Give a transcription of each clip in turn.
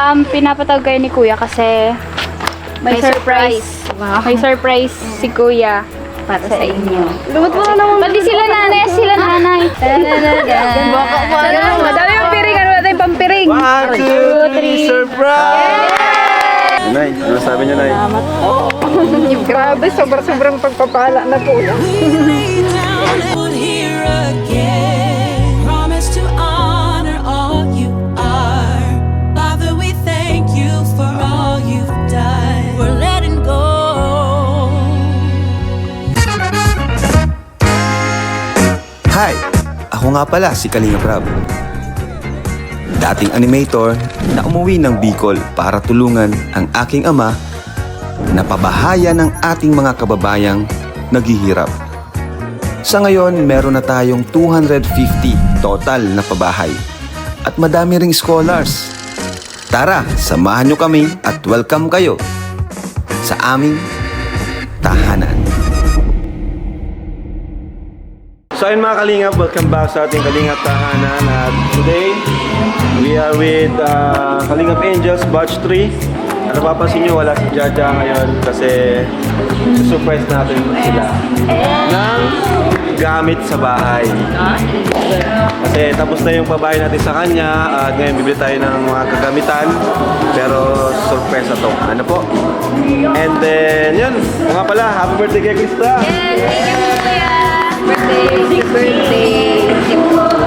Pinapatawag kayo ni Kuya kasi may surprise. Wow. May surprise si Kuya Para sa inyo. Lumot mo na naman. Pati sila nanay, sila nanay. Baka pa. Madami yung piring, ano natin pampiring. 1, 2, 3, surprise! Nay, ano sabi niyo, Nay? Grabe, sobrang pagpapala na po yan. Hi! Ako nga pala si Kalinga Prab. Dating animator na umuwi ng Bicol para tulungan ang aking ama na pabahayan ng ating mga kababayang naghihirap. Sa ngayon, meron na tayong 250 total na pabahay at madami ring scholars. Tara, samahan nyo kami at welcome kayo sa aming tahanan. So ayun mga Kalingap, welcome back sa ating Kalingap Tahanan. At today, we are with Kalingap Angels Batch 3. At napapansin nyo, wala si Jaja ngayon kasi surprise natin sila ng gamit sa bahay. Kasi tapos na yung pabahay natin sa kanya at ngayon bibili tayo ng mga kagamitan. Pero surprise na to. Ano po? And then, yun. Mga pala, happy birthday kay Krista! Birthday.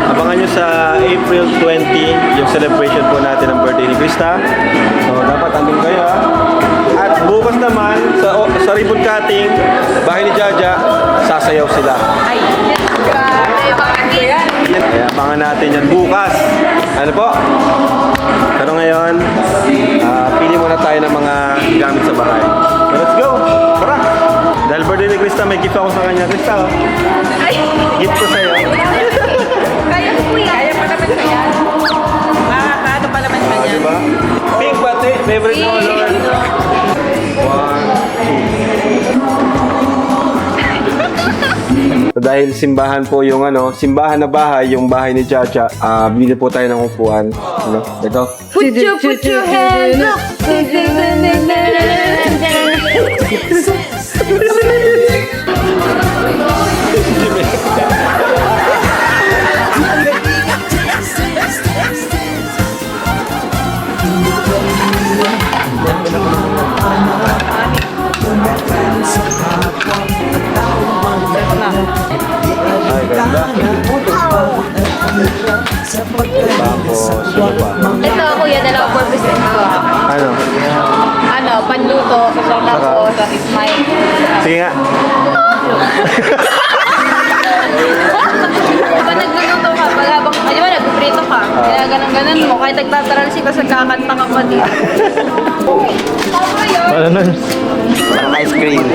Abangan nyo sa April 20 yung celebration po natin ng birthday ni Krista. So dapat andun kayo ha. At bukas naman sa ribbon cutting, bahay ni Jaja, sasayaw sila. Ay, grabe. Kaya abangan natin yan bukas. Ano po? Pero ngayon, pili muna tayo ng mga gamit sa bahay. So let's go! Tara! Dahil birthday ni Krista, may gift ako sa kanya. Krista, oh. Gift ko sa'yo. Kaya ko Kuya. Kaya pa naman ba yan? Ano pa naman ba yan? Diba? Pink pati, favorite color. 1, 2. So, dahil simbahan po yung simbahan na bahay, yung bahay ni Chacha, binili po tayo ng upuan. Ito. Put your hands up. Ay, ganda. Tapos, ano ba? Ito Kuya, dalawang purpose din ko. Ano? Panluto. Tapos, may... Sige nga. Diba nagluluto ka, pag habang, di ba nagprito ka, kaya ganun mo, kahit nagtataralsi ka, nagkakanta ka pa din. Ano nun? Parang ice cream.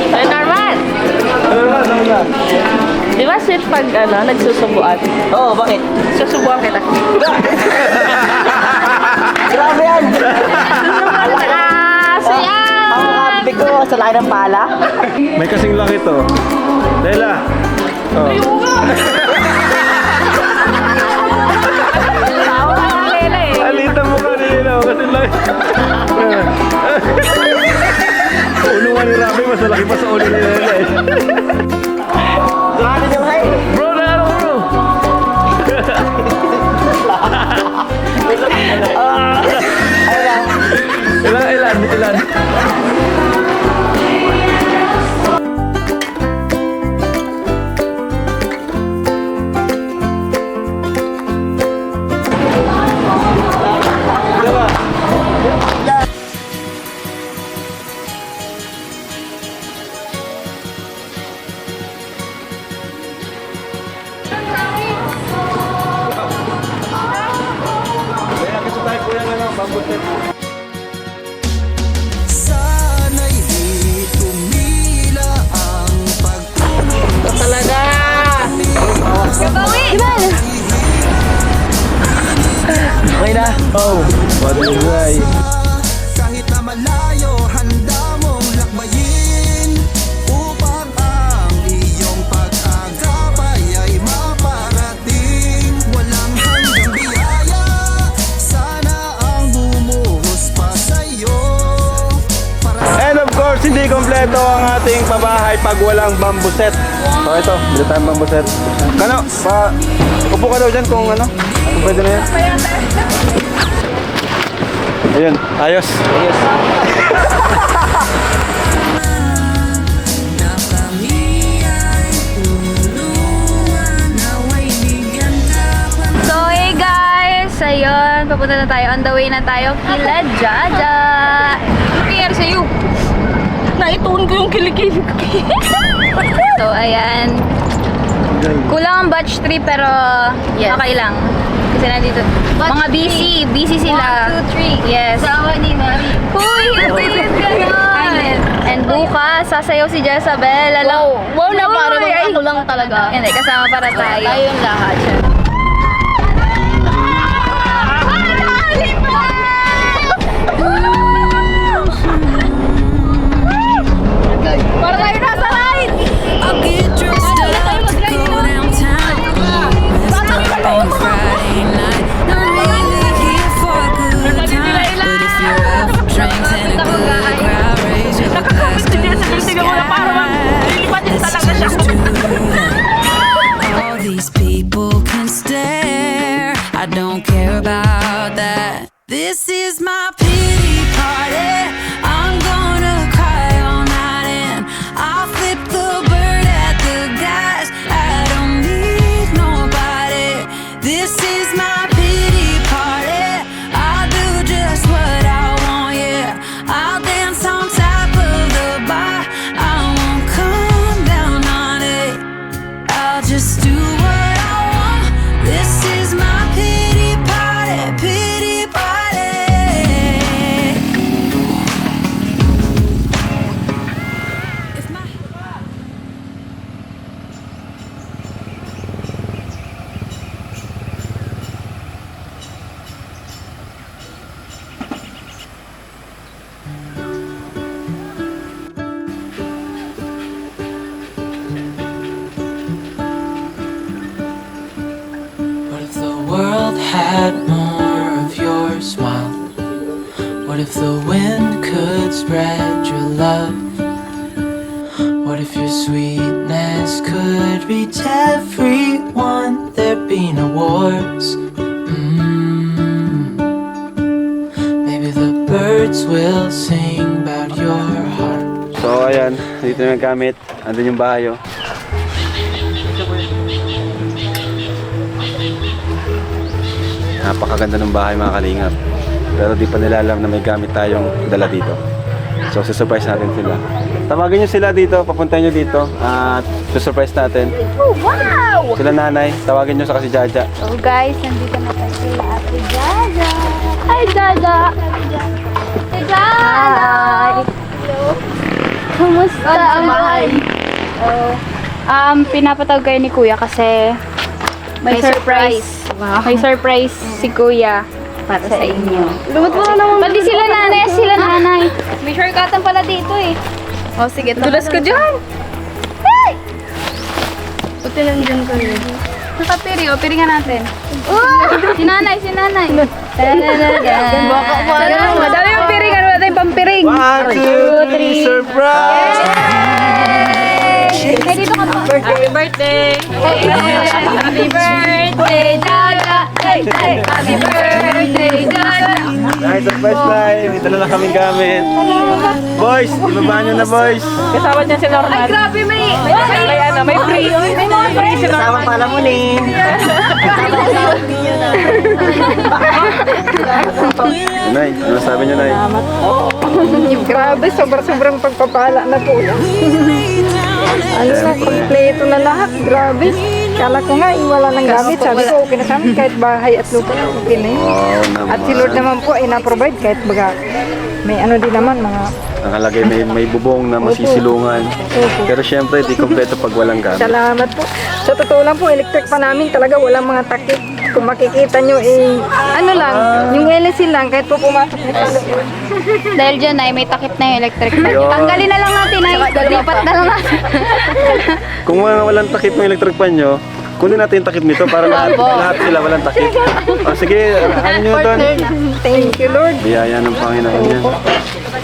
Ay, normal! Di ba sweet pag nagsusubuan? Oo, bakit? Susubuan kita. Grabe yan! Saya! Ang makabi ko sa laki ng pala. May kasing laki to. Dela. Oh. Alita mo ka nila. Kasi laki. Ulo nga ni Rafi, mas malaki pa sa ulo ni Lele. Grabe yung hay. Bro, naro bro. Ilan? Sana'y di tumila ang pagtulong. Talaga! Gabawi! Iban! Okay na? Oh, what is right? Kahit na malayo, handa mong lakbayin upang ang iyong pag-agapay ay maparating. Walang hanggang biyaya ang ating pabahay pag walang bamboo set. So ito, bili tayong bamboo set. Kano, upo ka daw dyan kung ano, kung pwede na yan. Ayun, ayos. So, hey guys! Ayun, papunta na tayo. On the way na tayo kila Jaja. Ano nangyari sa'yo? Naituon ko yung kilikili ko. So, ayan. Kulang ang batch 3 pero okay lang. Kasi nandito. Mga busy. Busy sila. 1, 2, 3. Yes. Sawa ni Mari. Uy! Hindi yun gano'n! And bukas, sasayaw si Jezabel. Wow na parang ako lang talaga. Hindi, kasama para tayo. Tayong lahat. Para tayo nasa ride! I'll get dressed up, go downtown. Up on Friday night. Not really here for a good time, but if you're out for drinks and a good crowd, raise your glass to the sky. Let's do that. All these people can stare. I don't care about that. This is my pity party. I'm gonna cry all night and I'll flip the bird at the guys. I don't need nobody. This is my pity party. I'll do just what I want, yeah. I'll dance on top of the bar. I won't come down on it. I'll just do what I want. This is my pity party, pity party. If my What if the world had more of your smile? What if the wind could spread your love? What if your sweetness could reach everyone? There'd be no wars. Maybe the birds will sing about your heart. So ayan, dito na yung gamit. Andun yung bahay, oh. Napakaganda ng bahay, mga kalingap. Pero di pa nila alam na may gamit tayong dala dito. So susurprise natin sila. Tawagin nyo sila dito, papuntahin nyo dito. At susurprise natin. Oh, wow! Sila nanay, tawagin nyo sa si Jaja. So guys, nandito na tayo kila Ate Jaja. Hi Jaja! Hi Jaja! Hello! Kumusta ang bahay? Pinapatawag kayo ni Kuya kasi may surprise. Wow. May surprise si Kuya para sa inyo. Lumot mo na naman. Pati sila nanay. May shortcutan pala dito eh. Oh, sige. Dulas ka dyan. Hey! Pati nandiyan ka rin. Nakapiri, o piringan natin. Si nanay. Baka pa. Madami yung piringan. Madami pang piring. 1, 2, 3, surprise! Hey, dito ka pa. Happy birthday! Happy birthday, Jaja! Hey, happy birthday, Jaja! Nice, surprise live! Dito na lang kaming gamit. Boys, ibaba nyo na boys! Kasama niya si Norman. Ay, grabe, may May free. May free si Norman. pala mo ni! Nay, ano sabi nyo, Nay? Grabe, sobrang pagpapala na po yan. Ano sa kompleto na lahat, grabe. Kala ko nga, wala nang gamit. Sabi ko, okay na sa amin, kahit bahay at lupa, okay na yun. Wow naman. At si Lord naman po ay na-provide kahit baga may ano din naman, mga Nakalagay may bubong na masisilungan. Pero syempre, di kompleto pag walang gamit. salamat po. Sa totoo lang po, electric pa namin talaga walang mga takip. Kung makikita nyo, ano lang, yung LC lang, kahit po pumasok nito. Dahil dyan ay may takip na yung electric. Yun. Tanggalin na lang natin ay lipat na lang natin. Kung walang takip ng electric pan nyo, kunin natin yung takip nito para lahat sila walang takip. O sige, ano nyo doon? Thank you, Lord. Biyaya ng Panginoon yan.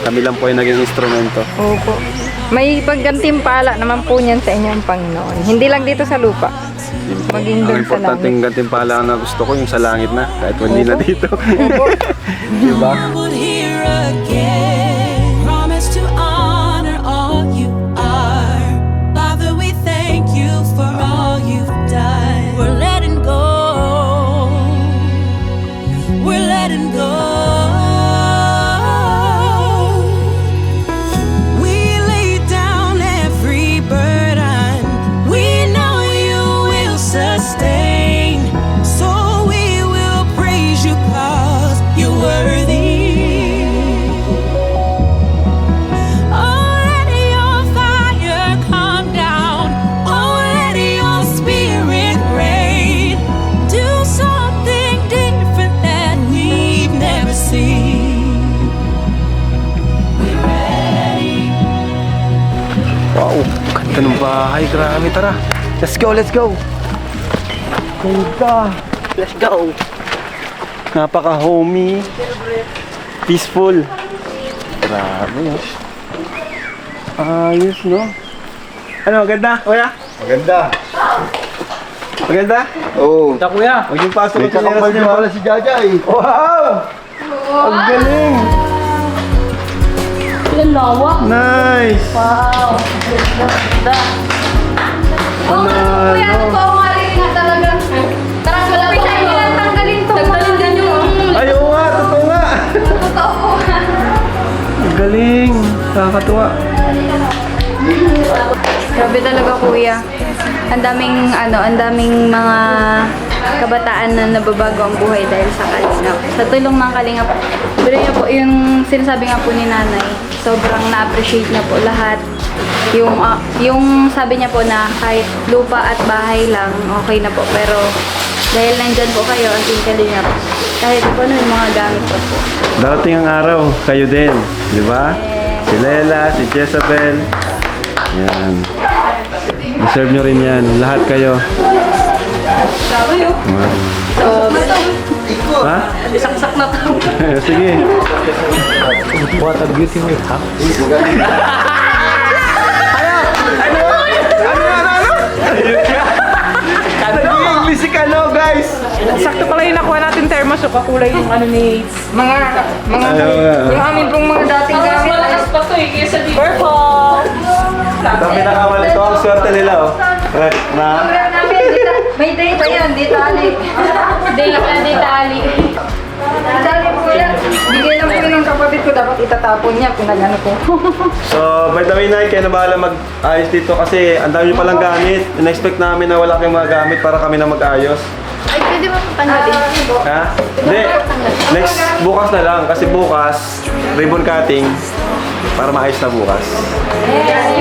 Kami lang po yung naging instrumento. Opo. May paggantimpala naman po niyan sa inyong Panginoon. Hindi lang dito sa lupa. Maging Ang doon sa importante langit. gantimpala na gusto ko yung sa langit na, kahit hindi na dito. Diba? would hear again. Promise to honor all you are. Father, we thank you for all you've done. We're letting go. We're letting go. We lay down every burden. We know you will sustain. So we will praise you 'cause you're worthy. Oh, let your fire come down. Oh, let your spirit reign. Do something different that we've never seen. We're ready. Wow, ganda ng bahay. Grabe, tara. Let's go, let's go. Ganda. Let's go. Napaka-homey. Peaceful. Grabe, oh. Ayos, no? Ano, maganda, kuya? Maganda. Maganda? Oo. Ito, kuya. Huwag yung pasok May ng chinelas kakapal niyo. din pala si Jaja eh. Wow! Ang galing! Nice! Wow. Ganda. Ano, Kuya, ano? totoo nga rin nga talaga. Tara, wala pa kayo. Tanggalin to. Tanggalin din yung Ay, oo nga, totoo nga! totoo. Ang galing! Nakakatuwa. Grabe talaga, kuya. Ang daming mga kabataan na nababago ang buhay dahil sa Kalingap. Sa tulong ng Kalingap, pero yun po, yung sinasabi nga po ni nanay, sobrang na-appreciate niya po lahat. Yung sabi niya po na kahit lupa at bahay lang, okay na po. Pero dahil nandyan po kayo, ang Team Kalingap, kahit po ano yung mga gamit po po. Darating ang araw, kayo din. Di ba? Si Lela, si Jezabel. Yan. Deserve nyo rin yan. Lahat kayo. Wow. Ha? Saksak na to. Sige. What a beauty we have. Nag-English si Kano, guys! Sakto pala yung nakuha natin thermos o kakulay yung ano ni... Mga Ayaw nga. yung amin pong mga dating gamit. pa to eh, kaysa di purple. Ito ang pinakamali. Ito ang swerte nila, oh. Na? May day pa yan, di tali. Day tali. Tali po yan. Bigay lang po yun ng kapatid ko, dapat itatapon niya, pinagano ko. So, by the way, Nay, kayo na bahala mag-ayos dito kasi ang dami nyo palang gamit. In-expect namin na wala kayong mga gamit para kami na mag-ayos. Ay, pwede ba patanggalin? Ha? Hindi. Next, bukas na lang. Kasi bukas, ribbon cutting para maayos na bukas.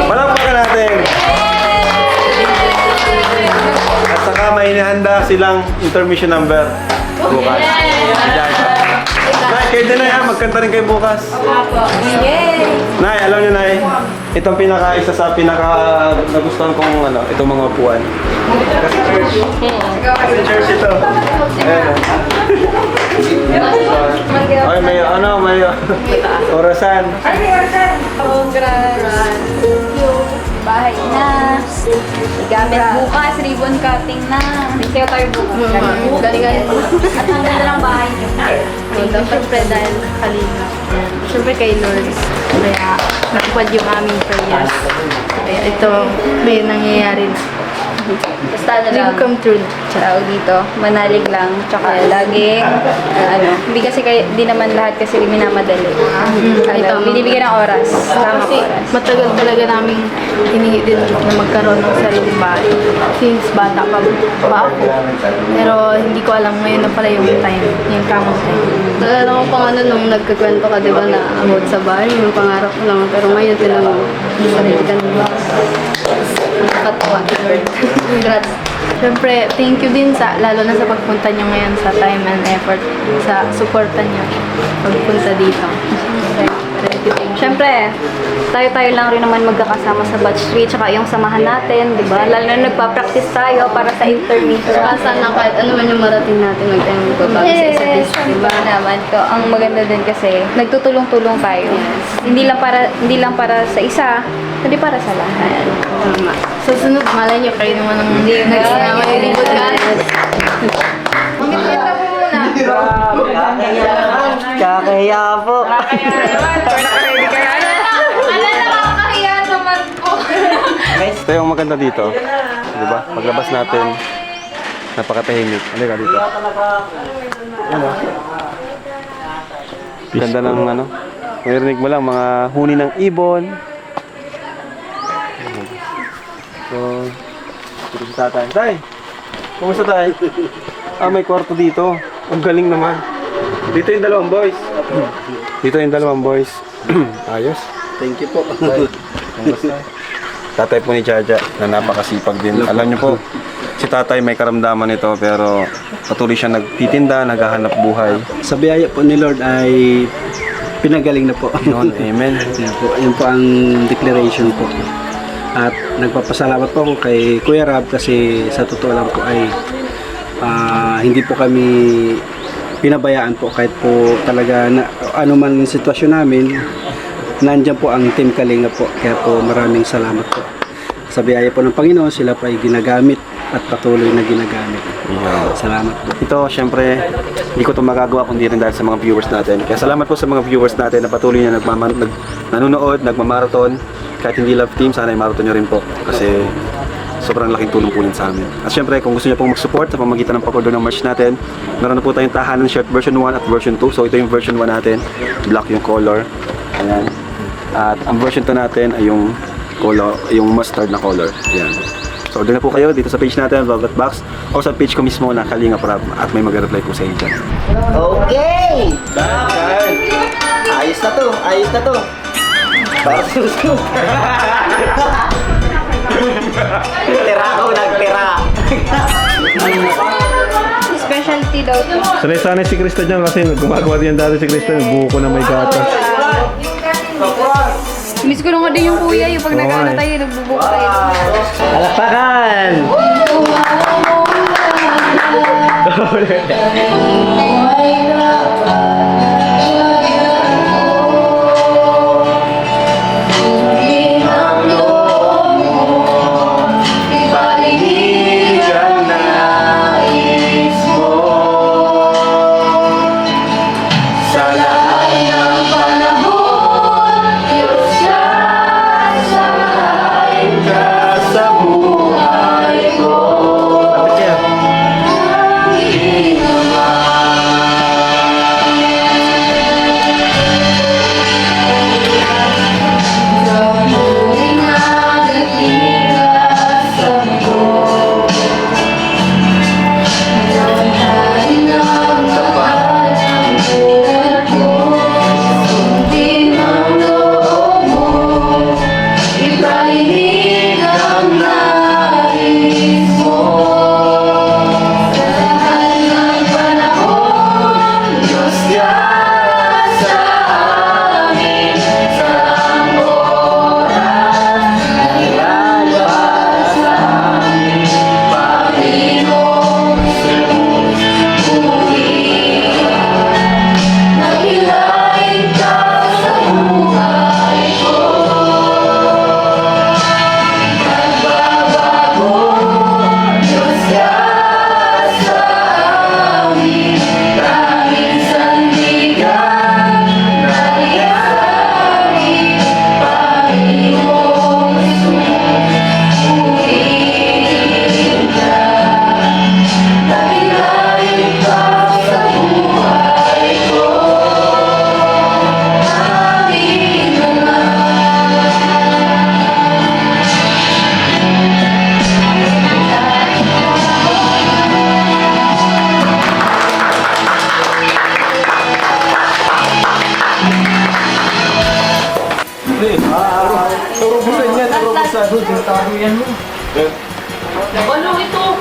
Palakpakan natin! At saka may inihanda silang intermission number bukas. Nay, kayo din na yan. Magkanta rin kayo bukas. Nay, alam niyo, Nay, itong isa sa nagustuhan kong itong mga upuan. Kasi church ito. Ayan. Ay, may orasan. Congrats. Bahay na. Gamit bukas, ribbon cutting na. Sayo tayo bukas. Galingan. At ang ganda ng bahay niyo. Siyempre dahil Kalingap. Siyempre kay Lord. Kaya natupad yung aming prayers. Kaya ito, may nangyayari. Basta dream come true. Tawag dito, manalig lang. Tsaka lagi, hindi kasi di naman lahat kasi minamadali. Binibigyan ng oras. Tama Kasi oras. matagal talaga namin hinihingi din na magkaroon ng sariling bahay. Since bata pa ako. Pero hindi ko alam ngayon na pala yung time, yung tamang time. Naalala ko pa nga nung nagkikwento ka, di ba, na about sa bahay, yung pangarap ko lang. Pero ngayon, tinan mo, sarili ka ng bahay. Nakakatawa, Lord. Congrats. Siyempre, thank you din lalo na sa pagpunta nyo ngayon sa time and effort, sa suporta nyo pagpunta dito. syempre, tayo-tayo lang rin naman magkakasama sa batch 3, tsaka yung samahan natin, di ba? Lalo na nagpa-practice tayo para sa intermediate. Saka sana kahit ano man yung marating natin, mag-tayo magbabago sa isa't isa, di ba? Naman ko. Ang maganda din kasi, nagtutulong-tulong tayo. Hindi lang para sa isa, kundi para sa lahat. Tama. Susunod, malay nyo, kayo naman ang nagsama yung libot ka. Kakahiya po. Ito yung maganda dito. Di ba? Paglabas natin, napakatahimik. Halika dito. Ano? Ganda ng ano. Marinig mo lang, mga huni ng ibon. So, dito si tatay. Tay! Kumusta tay? Ah, may kwarto dito. Ang galing naman. Dito yung dalawang boys. Dito yung dalawang boys. Ayos. Thank you po. Kumusta? Tatay po ni Jaja na napakasipag din. Alam niyo po, si tatay may karamdaman nito pero patuloy siya nagtitinda, naghahanap buhay. Sa biyaya po ni Lord ay pinagaling na po. Yun, amen. Yun po ang declaration po. At nagpapasalamat po ako kay Kuya Rab kasi sa totoo lang po ay hindi po kami pinabayaan po kahit po talaga na, ano man yung sitwasyon namin, nandiyan po ang Team Kalinga po. Kaya po maraming salamat po. Sa biyaya po ng Panginoon, sila pa ay ginagamit at patuloy na ginagamit. Salamat po. Ito, syempre, hindi ko ito magagawa kundi rin dahil sa mga viewers natin. Kaya salamat po sa mga viewers natin na patuloy na nanonood, nagmamarathon. Kahit hindi love team, sana ay marathon nyo rin po. Kasi sobrang laking tulong po yun sa amin. At syempre, kung gusto niyo pong mag-support sa pamagitan ng pag-order ng merch natin, meron na po tayong tahanan shirt version 1 at version 2. So ito yung version 1 natin, black yung color. Ayan. At ang version 2 natin ay yung color, yung mustard na color. Ayan. So order na po kayo dito sa page natin, Velvet Box, o sa page ko mismo na Kalinga Prab, at may mag-reply po sa inyo dyan. Okay! Ayos na to, ayos na to. Para susunod. Tira ako, nagtira. Specialty daw to. Sanay-sanay si Krista dyan kasi gumagawa din dati si Krista, buko na may gatas. Miss ko na nga din yung kuya, yung pag nag-ano tayo, nagbubuko tayo. Alakpakan!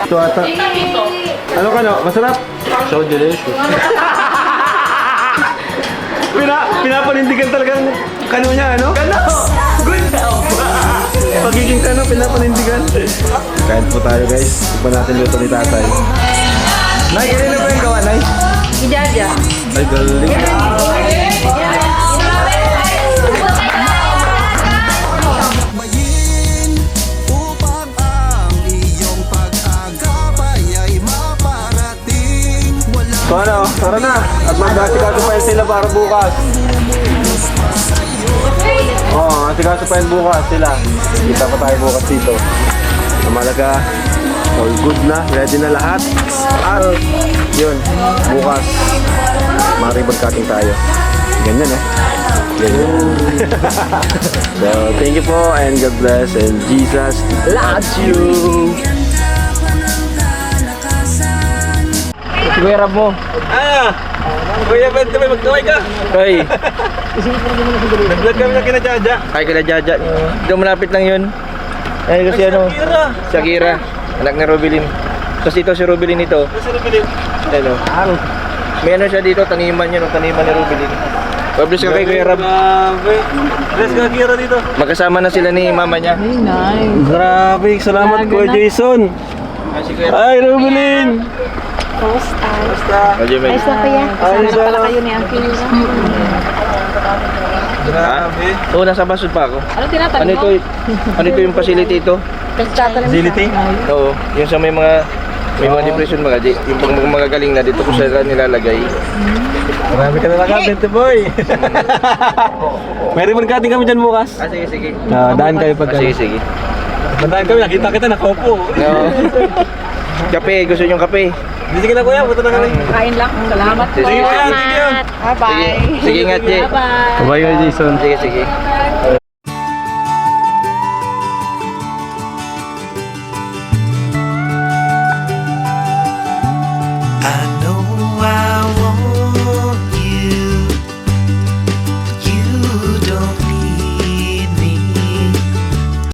Ito ata. Ano ka no? Masarap? So delicious. Pinapanindigan talagang kano niya, ano? Kano! Good pagiging kano, pinapanindigan. Kain po tayo guys. Tignan natin luto ni tatay. Nay, kanina ba yung gawa, Nay? Ijaja. Ay, galing. Lakbayin upang ang iyong pag-agapay ay maparating. Wala So ano, tara na. At mag-asikaso sila para bukas. Oo, asikaso sila. Kita pa tayo bukas dito. Namalaga, all good na, ready na lahat. At yun, bukas, ma-ribbon cutting tayo. Ganyan eh. Ganyan. So, thank you po and God bless and Jesus loves you. Kuya Rab mo. Kuya Bente, may magkaway ka. Ay. Nag-vlog kami na kina Jaja. Ay, kina Jaja. Dito malapit lang yun. Ay, kasi ano? Shakira. Anak ni Robilin. Tapos ito si Robilin ito. Si Robilin? Ano? May ano siya dito, taniman niya, taniman ni Robilin. Bless ka kay Kuya Rab. Bless ka Kira dito. Magkasama na sila ni mama niya. Ay, nice. Grabe, salamat Kuya Jason. Ay, Robilin. Kamusta? Ayos na kaya? Ayos na pala kayo ni Akira. Grabe. Oo, nasa basod pa ako. Ano tinatanong Ano ito? Ano ito yung facility ito? Facility? Oo, yung sa may mga depression mga yung pag magagaling na dito ko sila nilalagay. Marami ka na nakabente boy. May ribbon cutting kami dyan bukas. Ah, sige, sige. Daan kayo pag Sige, sige. Daan kami, nakita kita nakaupo. No. Kape, gusto nyo kape? Sige na kuya, punta na kami. Kain lang. Salamat po. Sige kuya, thank you. Bye-bye. Sige, ingat, Jay. Bye-bye. Bye Jason. Sige, sige.